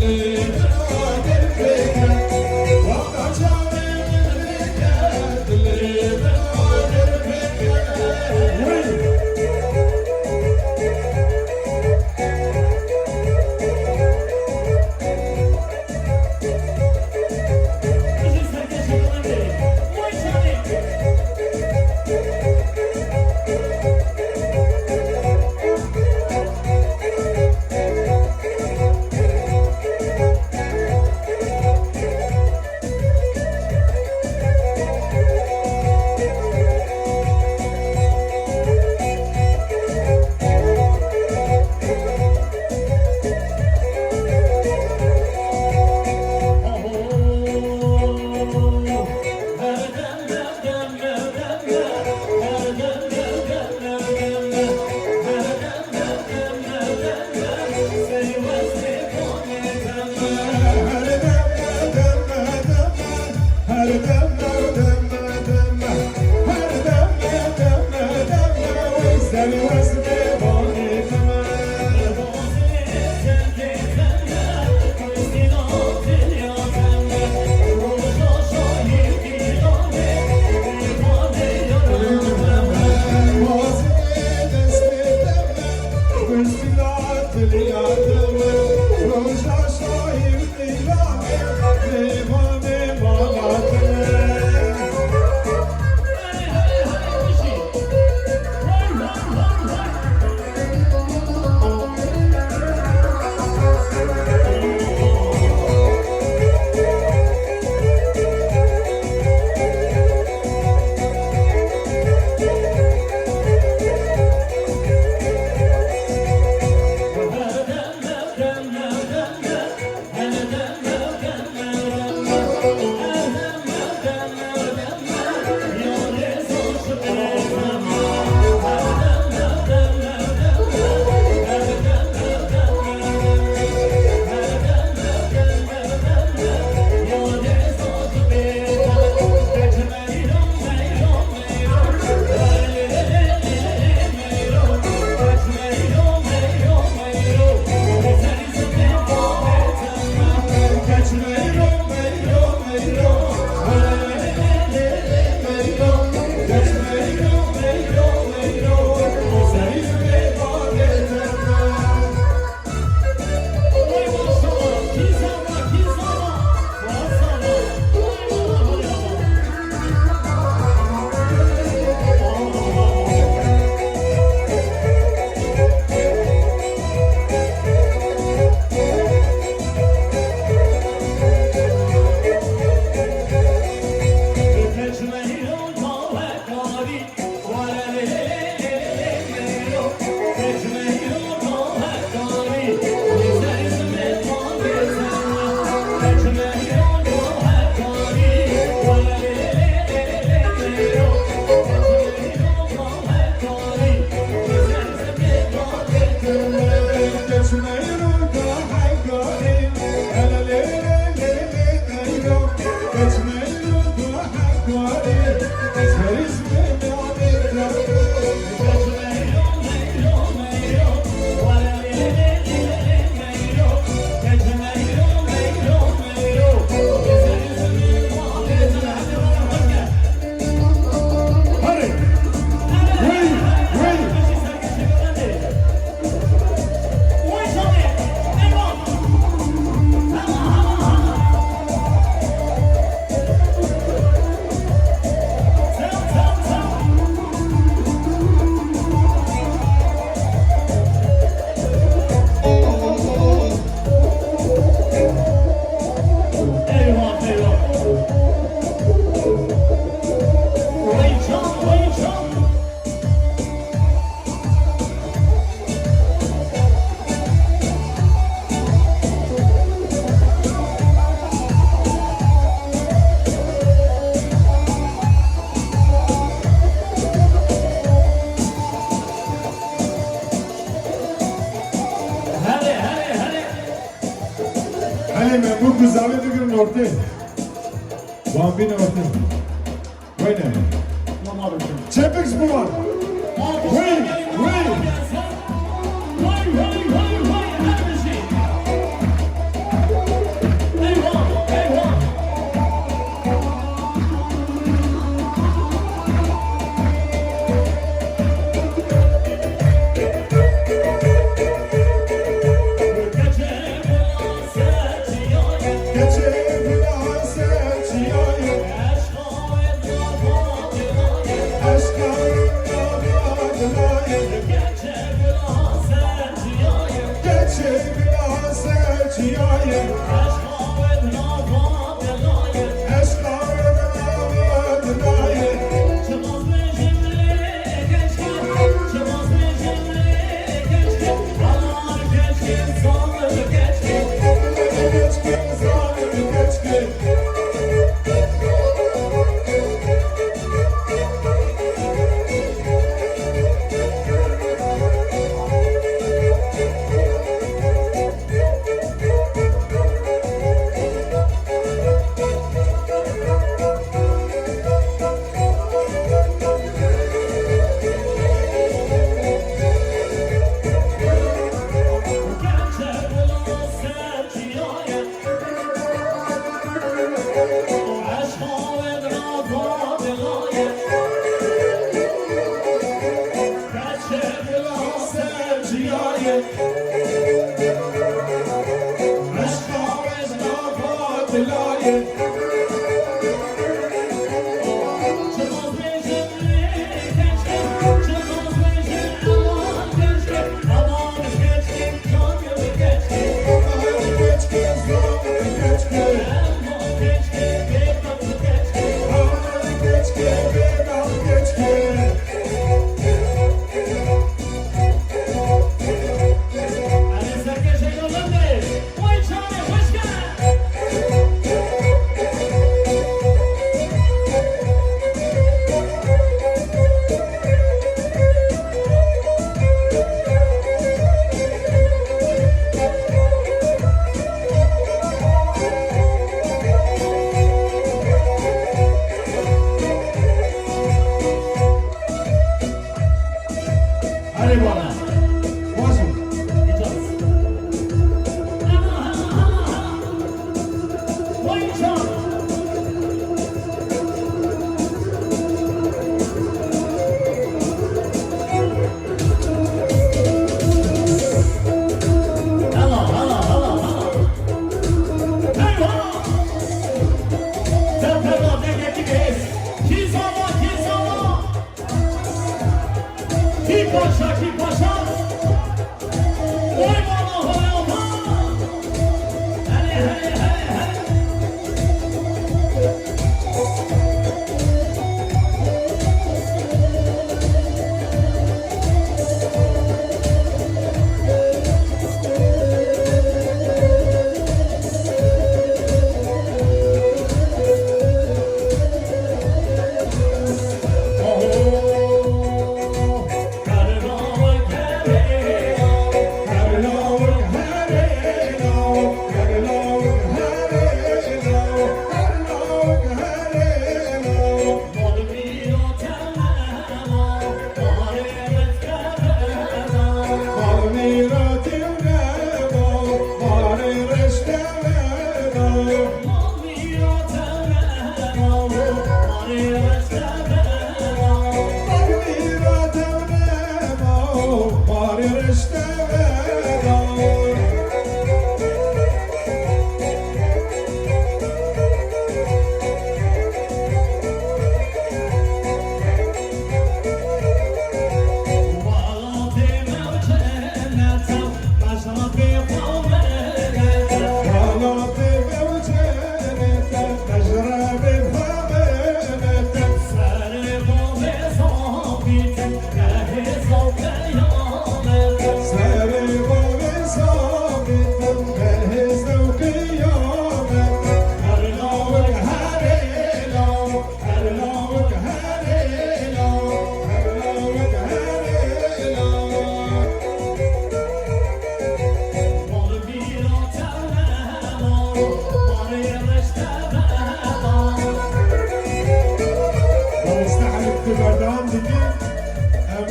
Waqt من بو گزاوی بگیرن نورته وامبین نورته وینه چپکس بوان وی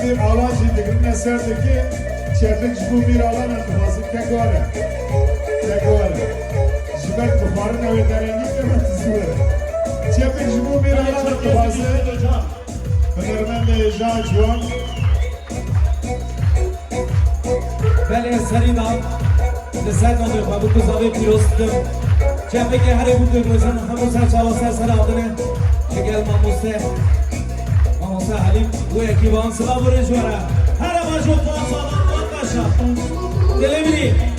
bir alacı dikrin eserdeki çepik bu bir alan antıfası tek var. Tek var. Jiber kufarın evi derengi kırmızı var. Çepik bu bir alan antıfası. Hıdırmen de Jean Juan. بله سری دام لسر نادر خواهد کزاوی پیروستم چپه که هره بود دوگروزن همون سر چاوا سر آدنه شکل ماموسه حلیم و یکی با هم سلا بره جواره هره مجموع با سالان باد باشا دلی بینی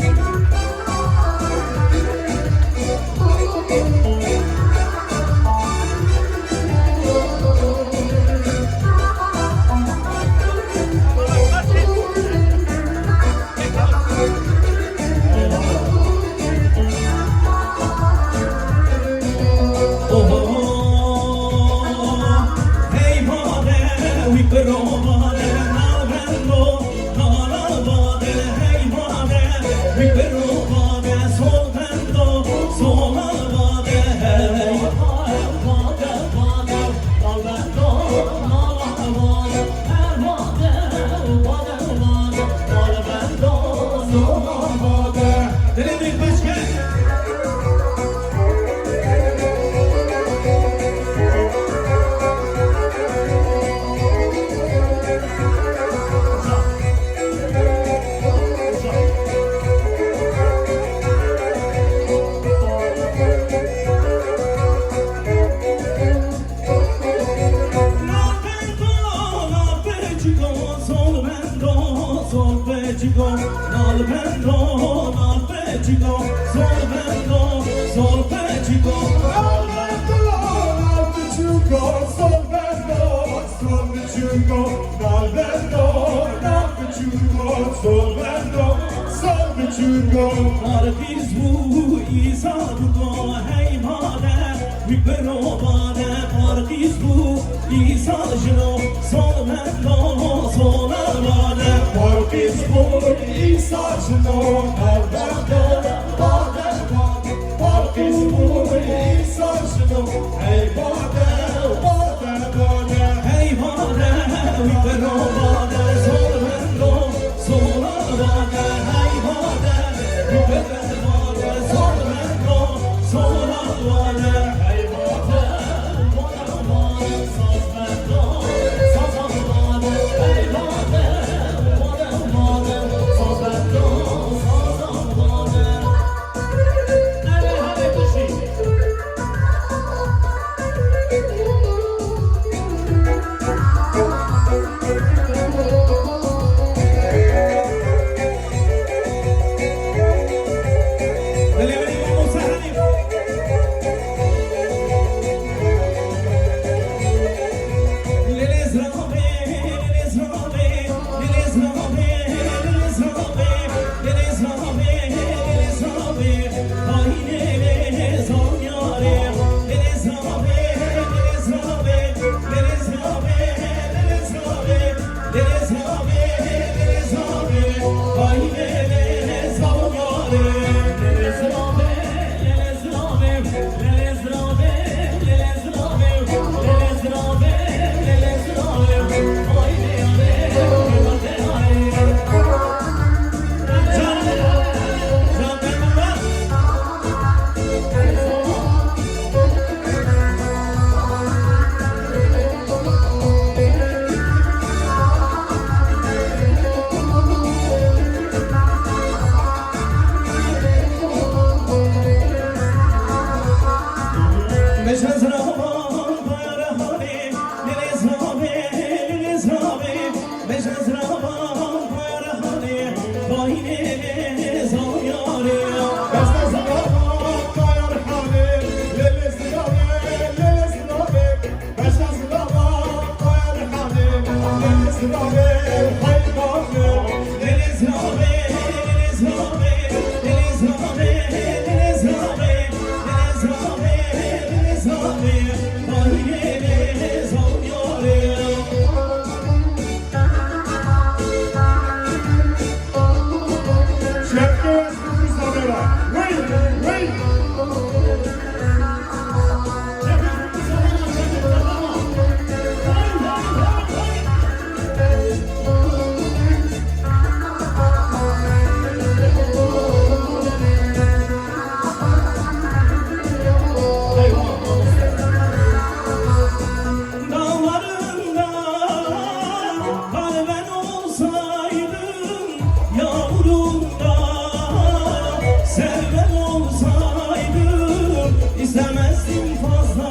İstemezdim fazla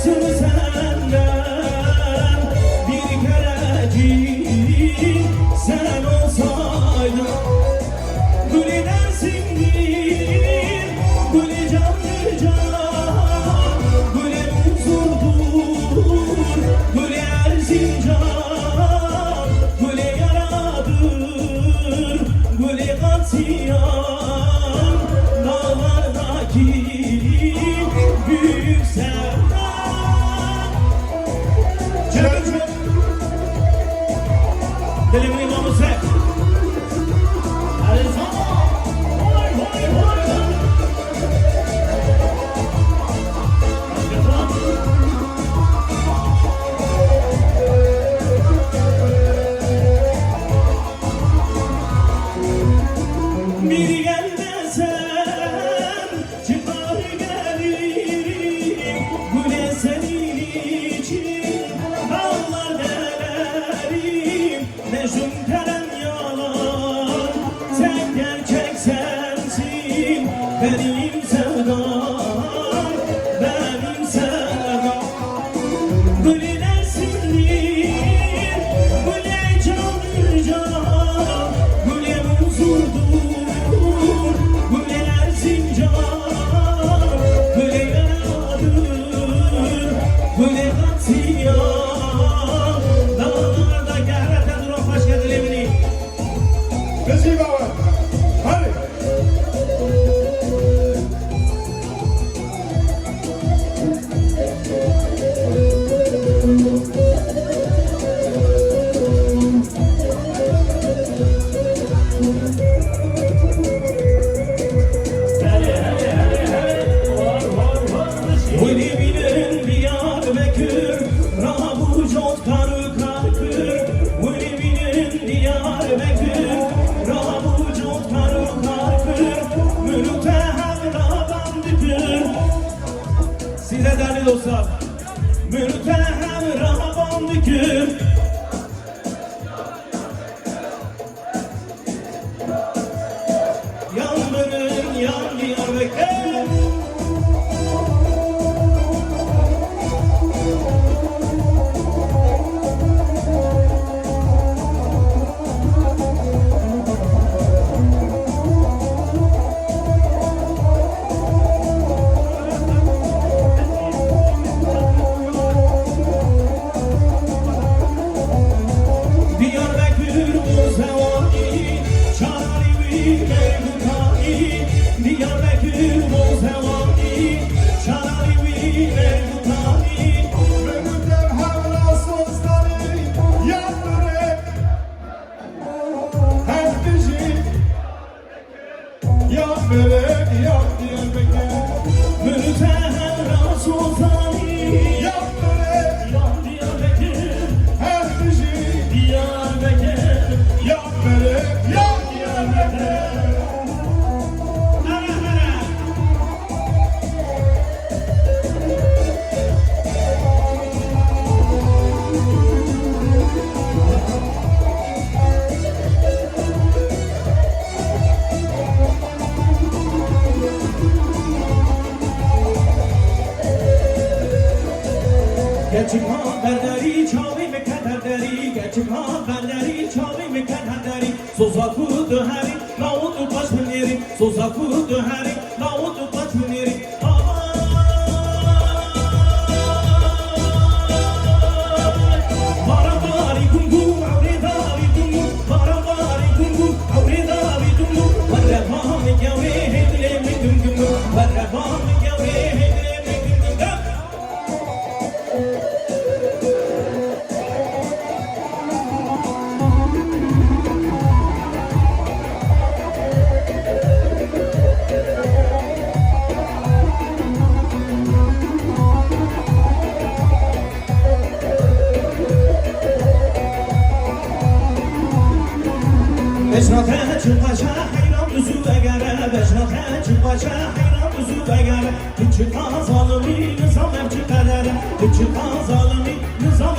sını senden. Bir kerecik sen olsaydın. Gülü dersindir, gülü candır can, gülü huzurdur, gülü Erzincan, gülü yaradır, gülü katiyan, dağlardaki büyük sevda. Dilimin imamı sen. Bir gelmesen çıkar gelirim, güle senin için dağlar delerim. Mecnun kerem yalan, sen gerçek sensin, benim sevdam, benim sevdam. Güle dersindir, güle candır can, güle huzurdur, güle Erzincan, güle yaradır, güle katiyan, dağlarda gehret edir o hoş geldin evini. Bizi baba. Hadi. Veli bilen Diyarbakır, Rabu Jotkarı Karkır. Veli bilen Diyarbakır, Rabu Jotkarı Karkır. Mürtehem Rabandıkır. Size değerli dostlar, Mürtehem Rabandıkır. Yangının yan Diyarbakır. Diyarbakır Muzevani, Çaralivi Mevlutani. Diyarbakır Muzevani, Çaralivi Mevlutani. Mürütem havla sosları yandırıp her dişi yandırıp Diyarbakır. Mürtehem Rasuzani, Yandırıp yan Diyarbakır, her dişi Diyarbakır. yandırıp Diyarbakır. Ara ara. Geçik ha berderi çavi me kaderi, geçik ha berderi çavi me kaderi. Sozaku döheri, nautu paşmineri, sozaku döheri, nautu paşmineri. Baravari gungun, avredari gungun, baravari gungun, avredari gungun. Barreva me gyave hedre me gungun, barreva me gyave hedre me gungun. Beşrate çıkmaşa hayran düzü egere, beşrate çıkmaşa hayran düzü egere. Küçük azalımı nizam hep çıkarere, küçük azalımı nizam